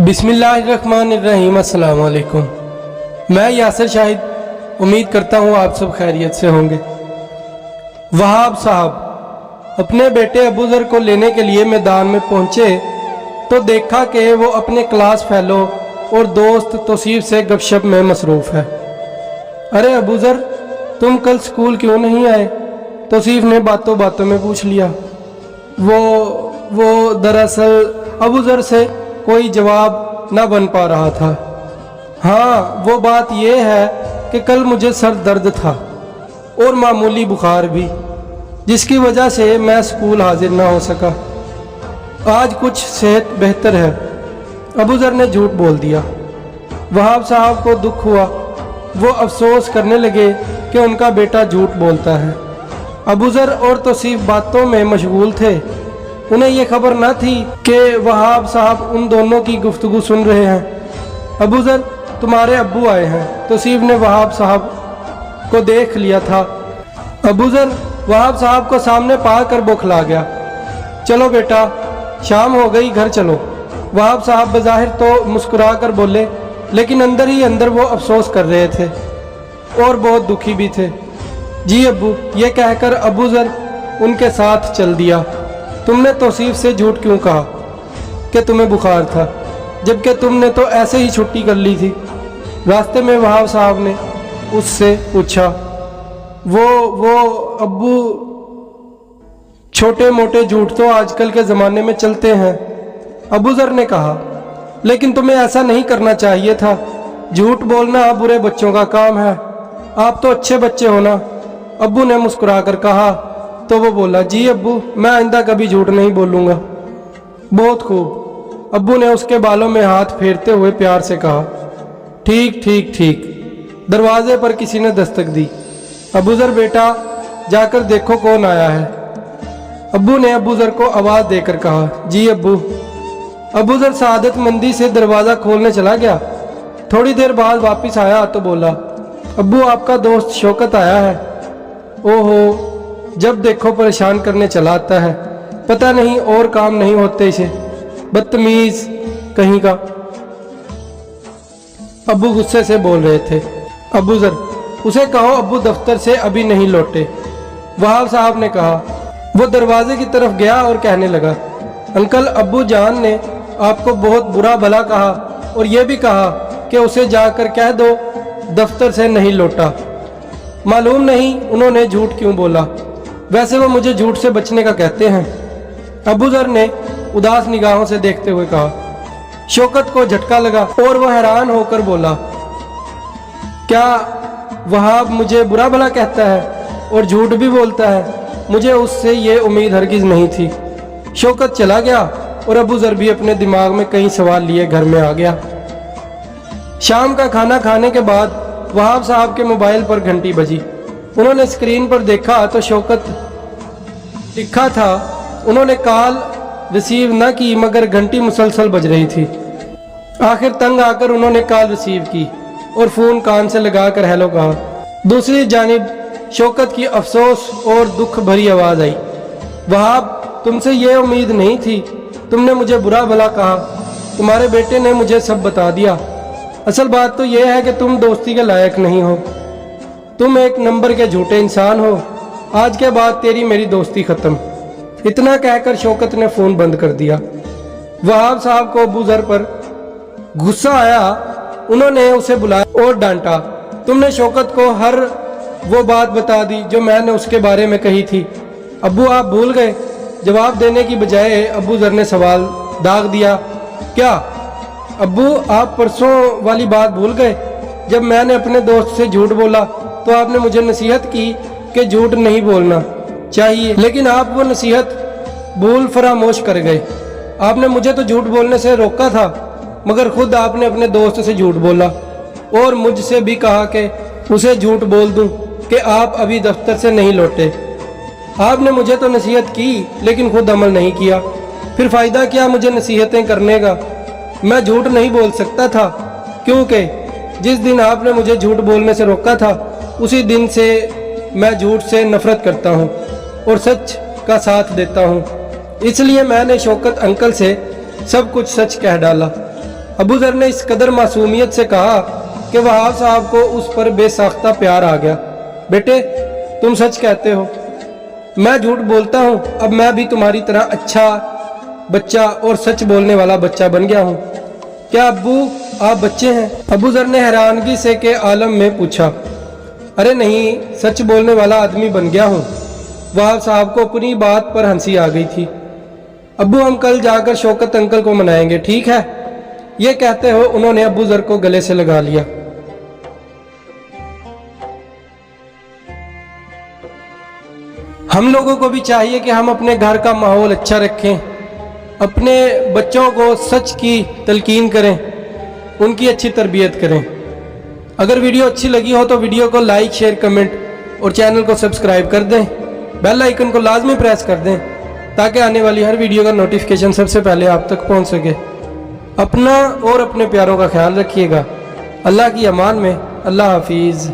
बिस्मिल्लाहिर्रहमानिर्रहीम। अस्सलाम वालेकुम। मैं यासिर शाहिद उम्मीद करता हूँ आप सब खैरियत से होंगे। वहाब साहब अपने बेटे अबूज़र को लेने के लिए मैदान में पहुँचे तो देखा कि वो अपने क्लास फेलो और दोस्त तौसीफ से गपशप में मसरूफ़ है। अरे अबूज़र, तुम कल स्कूल क्यों नहीं आए? तौसीफ ने बातों बातों में पूछ लिया। वो दरअसल अबूज़र से कोई जवाब न बन पा रहा था। हाँ, वो बात यह है कि कल मुझे सर दर्द था और मामूली बुखार भी, जिसकी वजह से मैं स्कूल हाजिर ना हो सका। आज कुछ सेहत बेहतर है। अबूज़र ने झूठ बोल दिया। वहाब साहब को दुख हुआ। वो अफसोस करने लगे कि उनका बेटा झूठ बोलता है। अबूज़र और तौसीफ बातों में मशगूल थे। उन्हें यह खबर न थी कि वहाब साहब उन दोनों की गुफ्तगू सुन रहे हैं। अबूज़र, तुम्हारे अब्बू आए हैं। तौसीफ ने वहाब साहब को देख लिया था। अबूज़र वहाब साहब को सामने पाकर बौखला गया। चलो बेटा, शाम हो गई, घर चलो। वहाब साहब बज़ाहिर तो मुस्कुरा कर बोले, लेकिन अंदर ही अंदर वो अफसोस कर रहे थे और बहुत दुखी भी थे। जी अब्बू, ये कहकर अबूज़र उनके साथ चल दिया। तुमने तौसीफ से झूठ क्यों कहा कि तुम्हें बुखार था, जबकि तुमने तो ऐसे ही छुट्टी कर ली थी? रास्ते में वहाब साहब ने उससे पूछा। वो अब्बू, छोटे मोटे झूठ तो आजकल के ज़माने में चलते हैं। अबूज़र ने कहा, लेकिन तुम्हें ऐसा नहीं करना चाहिए था। झूठ बोलना बुरे बच्चों का काम है। आप तो अच्छे बच्चे हो ना। अब्बू ने मुस्कुरा कर कहा। तो वो बोला, जी अब्बू, मैं आइंदा कभी झूठ नहीं बोलूँगा। बहुत खूब। अब्बू ने उसके बालों में हाथ फेरते हुए प्यार से कहा। ठीक ठीक ठीक। दरवाजे पर किसी ने दस्तक दी। अबूज़र बेटा, जाकर देखो कौन आया है। अब्बू ने अबूज़र को आवाज़ देकर कहा, जी अब्बू। अबूज़र सआदतमंदी से दरवाज़ा खोलने चला गया। थोड़ी देर बाद वापस आया तो बोला, अब्बू, आपका दोस्त शौकत आया है। ओहो, जब देखो परेशान करने चला आता है। पता नहीं और काम नहीं होते इसे, बदतमीज कहीं का। अब्बू गुस्से से बोल रहे थे। अबूज़र, उसे कहो अब्बू दफ्तर से अभी नहीं लौटे। वहाब साहब ने कहा। वो दरवाजे की तरफ गया और कहने लगा, अंकल, अब्बू जान ने आपको बहुत बुरा भला कहा और ये भी कहा कि उसे जाकर कह दो दफ्तर से नहीं लौटा। मालूम नहीं उन्होंने झूठ क्यों बोला। वैसे वो मुझे झूठ से बचने का कहते हैं। अबूज़र ने उदास निगाहों से देखते हुए कहा। शौकत को झटका लगा और वह हैरान होकर बोला, क्या वहाब मुझे बुरा भला कहता है और झूठ भी बोलता है? मुझे उससे ये उम्मीद हरगिज़ नहीं थी। शौकत चला गया और अबूज़र भी अपने दिमाग में कई सवाल लिए घर में आ गया। शाम का खाना खाने के बाद वहाब साहब के मोबाइल पर घंटी बजी। उन्होंने स्क्रीन पर देखा तो शौकत लिखा था। उन्होंने कॉल रिसीव न की मगर घंटी मुसलसल बज रही थी। आखिर तंग आकर उन्होंने कॉल रिसीव की और फ़ोन कान से लगाकर हेलो कहा। दूसरी जानिब शौकत की अफसोस और दुख भरी आवाज़ आई, वहाब, तुमसे ये उम्मीद नहीं थी। तुमने मुझे बुरा भला कहा। तुम्हारे बेटे ने मुझे सब बता दिया। असल बात तो यह है कि तुम दोस्ती के लायक नहीं हो। तुम एक नंबर के झूठे इंसान हो। आज के बाद तेरी मेरी दोस्ती ख़त्म। इतना कहकर शौकत ने फ़ोन बंद कर दिया। वहाब साहब को अबूज़र पर गुस्सा आया। उन्होंने उसे बुलाया और डांटा। तुमने शौकत को हर वो बात बता दी जो मैंने उसके बारे में कही थी। अब्बू, आप भूल गए? जवाब देने की बजाय अबूज़र ने सवाल दाग दिया। क्या अब्बू, आप परसों वाली बात भूल गए जब मैंने अपने दोस्त से झूठ बोला तो आपने मुझे नसीहत की कि झूठ नहीं बोलना चाहिए, लेकिन आप वो नसीहत भूल फरामोश कर गए। आपने मुझे तो झूठ बोलने से रोका था, मगर खुद आपने अपने दोस्त से झूठ बोला और मुझसे भी कहा कि उसे झूठ बोल दूं कि आप अभी दफ्तर से नहीं लौटे। आपने मुझे तो नसीहत की लेकिन खुद अमल नहीं किया। फिर फ़ायदा क्या मुझे नसीहतें करने का? मैं झूठ नहीं बोल सकता था, क्योंकि जिस दिन आपने मुझे झूठ बोलने से रोका था उसी दिन से मैं झूठ से नफरत करता हूँ और सच का साथ देता हूँ। इसलिए मैंने शौकत अंकल से सब कुछ सच कह डाला। अबू ज़र ने इस कदर मासूमियत से कहा कि वहाब साहब को उस पर बेसाख्ता प्यार आ गया। बेटे, तुम सच कहते हो, मैं झूठ बोलता हूँ। अब मैं भी तुम्हारी तरह अच्छा बच्चा और सच बोलने वाला बच्चा बन गया हूँ। क्या अब्बू आप बच्चे हैं? अबू ज़र ने हैरानगी से के आलम में पूछा। अरे नहीं, सच बोलने वाला आदमी बन गया हूँ। वहाब साहब को अपनी बात पर हंसी आ गई थी। अब्बू, हम कल जाकर शौकत अंकल को मनाएंगे, ठीक है? ये कहते हो उन्होंने अबू ज़र को गले से लगा लिया। हम लोगों को भी चाहिए कि हम अपने घर का माहौल अच्छा रखें, अपने बच्चों को सच की तलकीन करें, उनकी अच्छी तरबियत करें। अगर वीडियो अच्छी लगी हो तो वीडियो को लाइक, शेयर, कमेंट और चैनल को सब्सक्राइब कर दें। बेल आइकन को लाजमी प्रेस कर दें ताकि आने वाली हर वीडियो का नोटिफिकेशन सबसे पहले आप तक पहुंच सके। अपना और अपने प्यारों का ख्याल रखिएगा। अल्लाह की अमान में। अल्लाह हाफिज़।